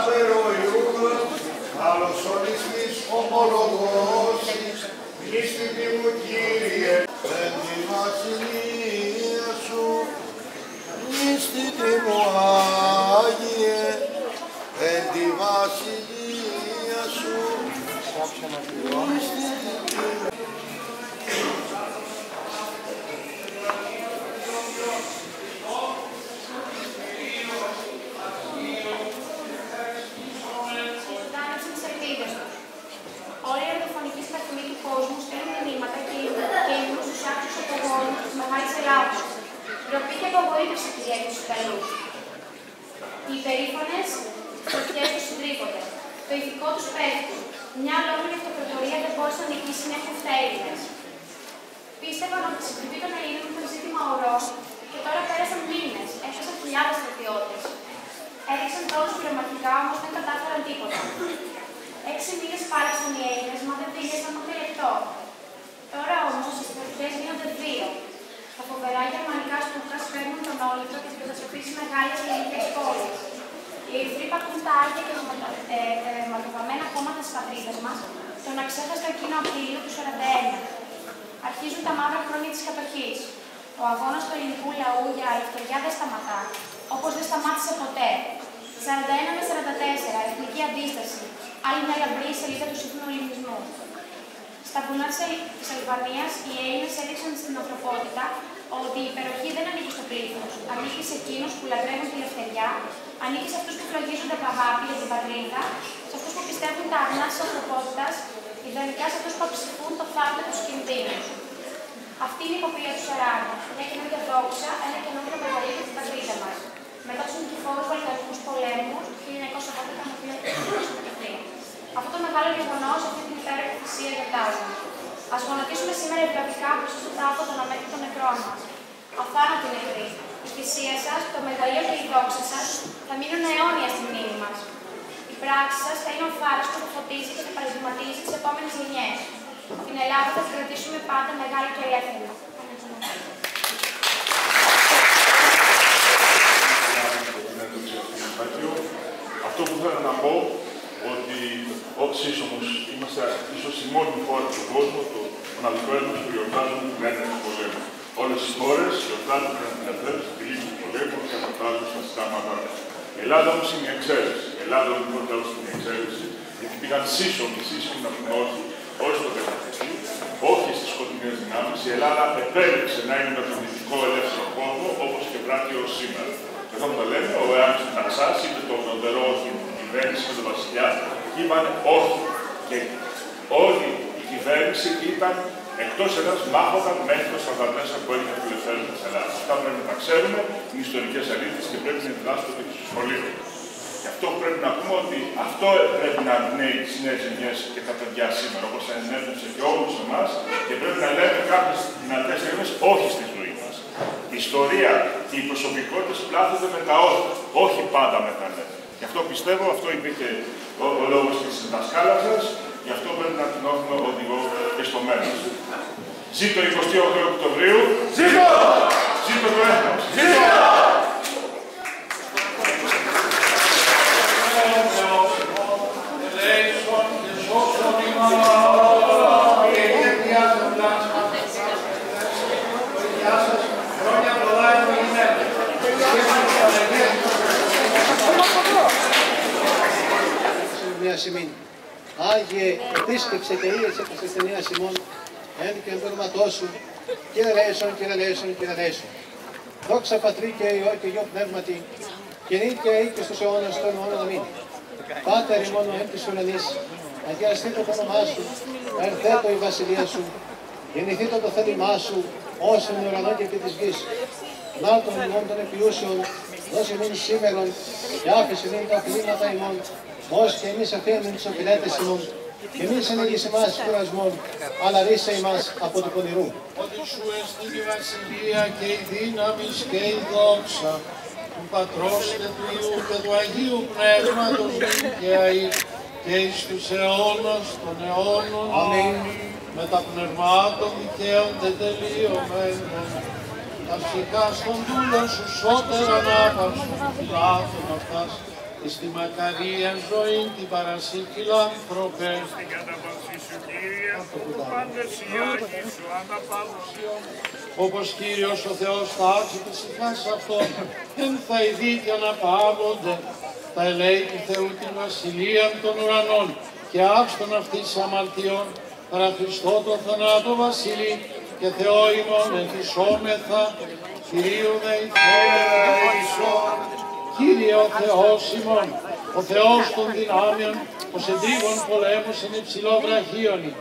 απεροϊούν, άλλος όλης της ομολογώσεις, μνήστητη μου Κύριε, εν τη βασιλεία σου, μνήστητη μου Άγιε, εν τη βασιλεία σου, μνήστητη μου. Όλη η ραδιοφωνική σταθμή του κόσμου στέλνει μηνύματα και υμνούν στους άξιους απογόνους της Μεγάλης Ελλάδος. Ντροπή και απογοήτευση κυριεύει στους Ιταλούς. Οι υπερήφανες φωτιές τους συντρίβονται. Το ηθικό τους πέφτει. Μια ολόκληρη αυτοκρατορία δεν μπόρεσε να νικήσει μέχρι Έλληνες. Πίστευαν ότι η συντριβή των Ελλήνων ήταν ζήτημα ορών και τώρα πέρασαν μήνες, έφτασαν χιλιάδες στρατιώτες. Έδειξαν τόνους πυρομαχικά, όμως δεν κατάφεραν τίποτα. 6 μήνες πάλεψαν οι Έλληνες, μα δεν πήγαιναν ούτε λεπτό. Τώρα όμως οι στρατιώτες γίνονται 2. Τα φοβερά γερμανικά στούχα σπέρνουν τον όλιτο και καταστροφήσει μεγάλες ελληνικές πόλεις. Οι εχθροί πατούν τα άγια και ματοβαμμένα κόμματα της πατρίδας μας, τον αξέχαστο εκείνο Απρίλιο του 41. Αρχίζουν τα μαύρα χρόνια της κατοχής. Ο αγώνας του ελληνικού λαού για ελευθεριά δεν σταματά, όπως δεν σταμάτησε ποτέ. 41 με 44, εθνική αντίσταση. Άλλη μια λαμπρή σελίδα του σύγχρονου ελληνισμού. Στα βουνά της Αλβανίας, οι Έλληνες έδειξαν στην ανθρωπότητα ότι η υπεροχή δεν ανήκει στο πλήθος. Ανήκει σε εκείνους που λατρεύουν τη ελευθεριά, ανήκει σε αυτούς που φλογίζονται από αγάπη για την πατρίδα, σε αυτούς που πιστεύουν τα αγνά της ανθρωπότητας, ιδανικά σε αυτούς που αψηφούν το θάνατο και τους κινδύνους. Αυτή είναι η υποποιία του 40. Μια καινούργια δόξα, ένα καινούργιο μεγαλείο για την πατρίδα μας. Μετά τους νικηφόρους Βαλκανικούς πολέμους του 1980 με 1983. Αυτό το μεγάλο γεγονός, αυτή την υπέροχη θυσία γιορτάζουμε. Ας γονατίσουμε σήμερα ευλαβικά μπροστά στον τάφο των αμέτρητων νεκρών μας. Αθάνατοι νεκροί, η θυσία σας, το μεγαλείο και η δόξα σας θα μείνουν αιώνια στη μνήμη μας. Η πράξη σας θα είναι ο φάρος που θα φωτίζει και θα παραδειγματίζει τις επόμενες γενιές. Την Ελλάδα θα την κρατήσουμε πάντα μεγάλη και ελεύθερη. Αυτό που θέλω να πω, ότι ως ίσομος είμαστε ίσως η μόνη χώρα του κόσμου, το μοναδικό έθνος που γιορτάζουν την έννοια του πολέμου. Όλες οι χώρες γιορτάζουν την ελευθέρωση, τη λύση του πολέμου και απαρτάζουν στα συστάματα. Η Ελλάδα όμως είναι η εξαίρεση. Η Ελλάδα λοιπόν τέλος είναι η εξαίρεση, γιατί πήγαν σύσσωμοι να πούμε όχι στο demokratική, όχι στις σκοτεινές δυνάμεις. Η Ελλάδα επέλεξε να είναι με τον δυτικό ελεύθερο κόσμο, όπως και πράττει ως σήμερα. Και αυτό που το λέμε, ο Εάννης του Ταξάς είπε το νεωτερό όχι την κυβέρνηση με τον Βασιλιά και είπαν όχι. Και όλη η κυβέρνηση ήταν εκτός Ελλάδας μάχονταν μέχρι το 1944 που έγινε το ελευθέρωση της Ελλάδας. Αυτά πρέπει να τα ξέρουμε, οι ιστορικές αλήθειες και πρέπει να διδάσκονται και στο σχολείο. Γι' αυτό πρέπει να πούμε ότι αυτό πρέπει να εμπνέει τις νέες γενιές και τα παιδιά σήμερα, όπως ενέπνευσε και όλους εμάς, και πρέπει να λέμε κάποιες δυνατές στιγμές όχι στη ζωή μας. Η ιστορία και οι προσωπικότητες πλάθονται με τα όχι πάντα με τα ναι. Γι' αυτό πιστεύω, αυτό είπε και ο λόγος της δασκάλας σας, γι' αυτό πρέπει να την έχουμε οδηγό και στο μέλλον. Ζήτω 28 Οκτωβρίου! Ζήτω! Ζήτω το έθνος! Ζήτω! Άγιε, επίσκεψε και ήλισε προς την ταινία Σιμών, εν και εμπορματός σου, Κύριε Λέησον, Κύριε Λέησον, Κύριε Λέησον. Δόξα Πατρί και Υιό και Υιό Πνεύματι, και νυν και αεί και στους αιώνας των αιώνων αμήν. Πάτερ ημών εν της ουρανής, αγιαστήτω το όνομά σου, ερθέτω η βασιλεία σου, γεννηθήτω το θέλημά σου, ως εν ουρανό και επί της γης. Ναύτων ημών των επιούσεων, δώσε μην σήμερον, και άφησε μην τα πλήματα ημών, ως και εμείς αφήνουμε τους οφειλέτες ημών, και μη συνηγείς εμάς κουρασμών, αλλά ρίσε ημάς από του πονηρού. Ότι σου εστίν η βασιλεία και η δύναμη και η δόξα του Πατρός και του Υιού και του Αγίου Πνεύματος νυν και αεί και εις τους αιώνας των αιώνων. Αμήν. Με τα πνευμάτων δικαίων τετελείωμένων, τα ψυχάς των δούλων σου σώτερα ανάπαυσον, λάθον αυτάς, εις τη μακαρίαν ζωή την παρασύ φιλάνθρωπε. Στην καταβασή σου, Κύριε, πάντες οι Άγιοι σου αναπαύσιον. Όπως Κύριος ο Θεός θα άξει της ηχάς αυτών, εν θα ειδεί και αναπαύονται τα ελέη του Θεού την βασιλεία των ουρανών και άφστον αυτής αμαρτιών, παρά Χριστό τον θανάτο βασιλεί και Θεό ημών εθισόμεθα, Κυρίου δεηθόμεθα, Κύριε ο Θεός ημών, ο Θεός των δυνάμεων, ο εντύβων πολέμους εν υψηλό βραχίωνη,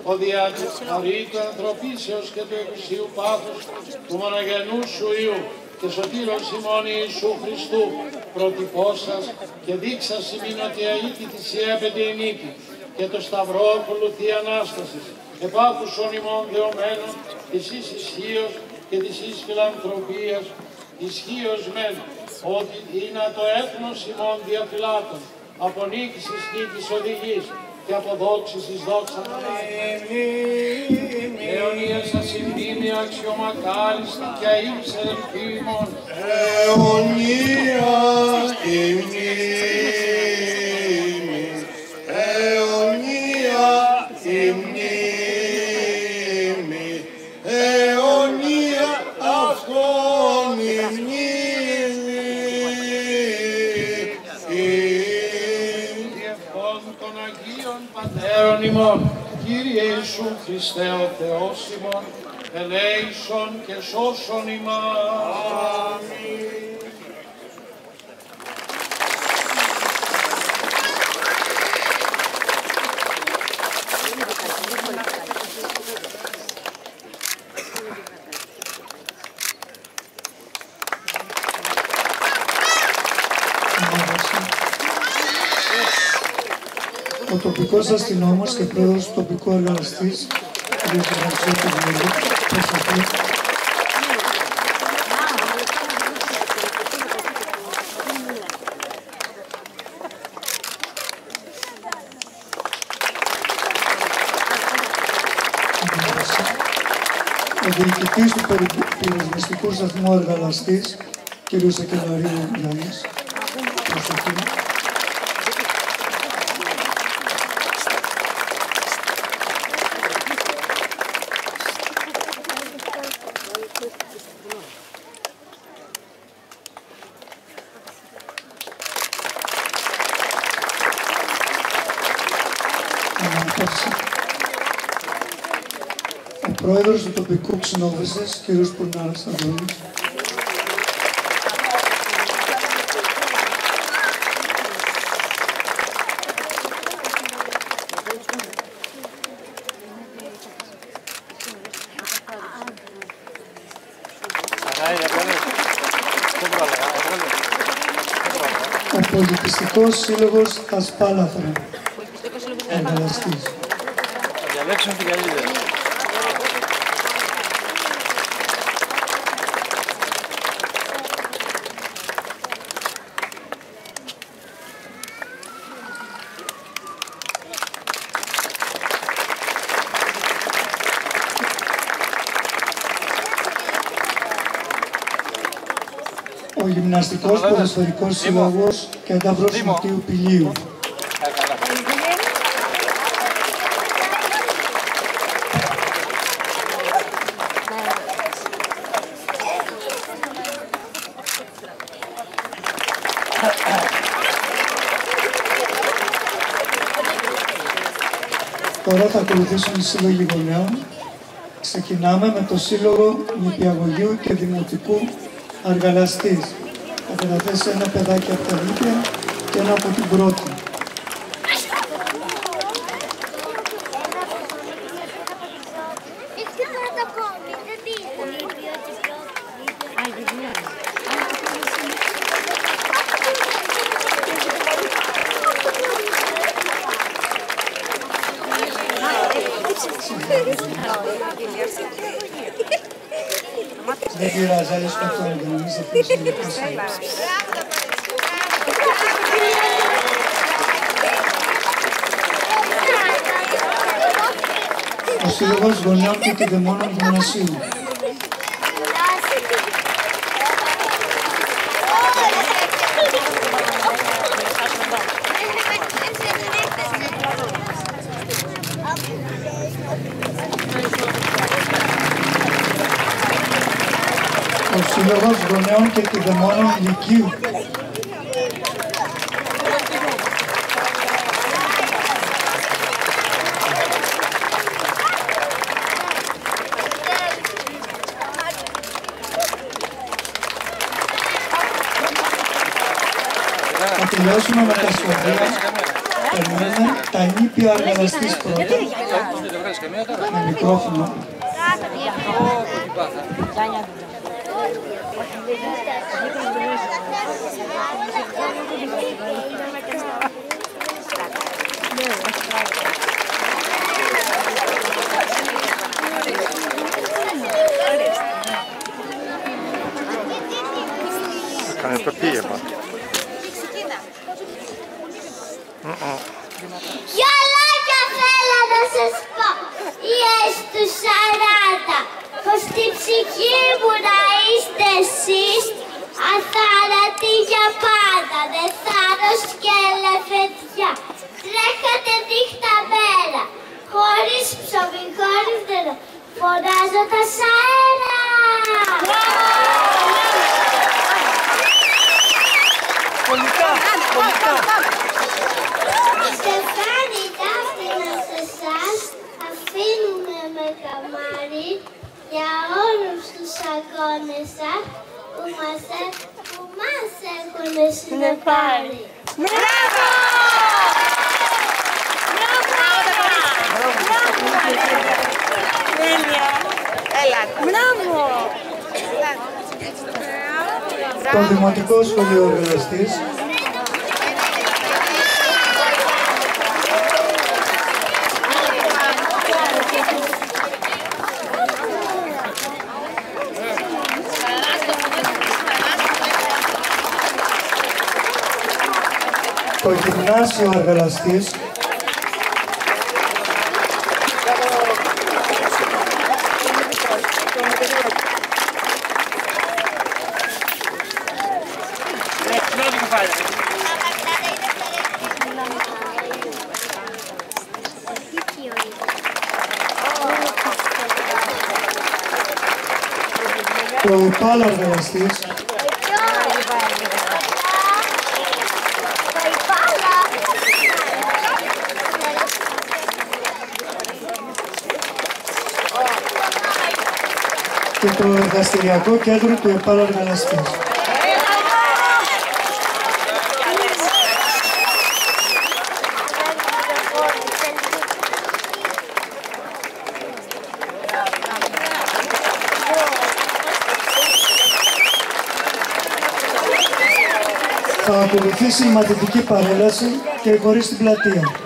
ο διά της χαρή του ανθρωπίσεως και του εκουσίου πάθους του μονογενού σου Υιού και σωτήρος ημών Ιησού Χριστού, πρότυπός σας και δείξας ημίν ότι αήτη θυσία έπεται η νίκη και το σταυρό ακολουθεί Ανάστασης, επάκουσον ημών δεωμένων της εις ισχύος και της εις φιλανθρωπίας, ισχύος μεν, ότι είναι το έθνος ημών διαφυλάτων, από νίκης εις νίκης οδηγής και από δόξης εις δόξα αιωνία σας η μνήμη αξιομακάριστη και αΐψερεν φήμων. Αιωνία η μνήμη, αιωνία η μνήμη, αιωνία αυτόν η μνήμη. Διευχών των Αγίων Πατέρων ημών, Κύριε Ιησού Χριστέ ο Θεός ημών, ελέησον και σώσον ημάς. Ο τοπικός αστυνόμος και πρόεδρος του τοπικού εργαστής, κ. Βαρσιώτης, προσοχή. Ο διοικητής του πυροσβεστικού σταθμού εργαλαστής, κ. Σακελαρίου Γιάννης, προσοχή. Ο πρόεδρος του τοπικού ξενόβεσης, κ. Πουρνάρας Αντώνης. Ο πολιτιστικός σύλλογος Ασπάλαθρα, εργαλαστής. Θα διαλέξουν την καλύτερη. Ο Γυμναστικός Ποδοσφαιρικός Σύλλογος Κένταυρος Νοτιού Πηλίου. Τώρα θα ακολουθήσουν οι σύλλογοι γονέων. Ξεκινάμε με το Σύλλογο Νηπιαγωγείου και Δημοτικού Αργαλαστής. Θα καταθέσει ένα παιδάκι από τα νήπια και ένα από την πρώτη. Δεν πειράζει, άλλες καθόλου δεν είσαι φυσιολογικός. Ο Σύλλογος Γονέων και Κηδεμόνων Γυμνασίου. Ο Σύλλογος Γονέων και Κηδεμόνων Λυκείου. Θα τελειώσουμε με τα σχολεία. Περιμένουμε τα νήπια αργαλαστής πρώτα. Με μικρόφωνο. Κάνε το πίεμα. Ποια λόγια θέλω να σας πω, στους 40, πως στην ψυχή μου να είστε εσείς, αθάνατοι για πάντα, δεν θάρρος και ελευθεριά. Τρέχατε νύχτα μέρα, χωρίς ψωμί, χωρίς νερό, φωνάζοντας αέρα. Πολικά, πολικά. Στεφάνι Δάφνηνα σε εσάς αφήνουμε με καμάρι για όλους τους αγώνες σας που μας έχουν συνεπάρει. Μπράβο! Τέλεια! Έλα! Μπράβο! Το Δημοτικό Σχολείο Αργαλαστής. Το Γυμνάσιο Αργαλαστής. Το ΕΠΑΛ Αργαλαστής. Και το Εργαστηριακό Κέντρο του ΕΠΑΛ Αργαλαστής. Θα ακολουθήσει η μαθητική παρέλαση και χωρίς την πλατεία.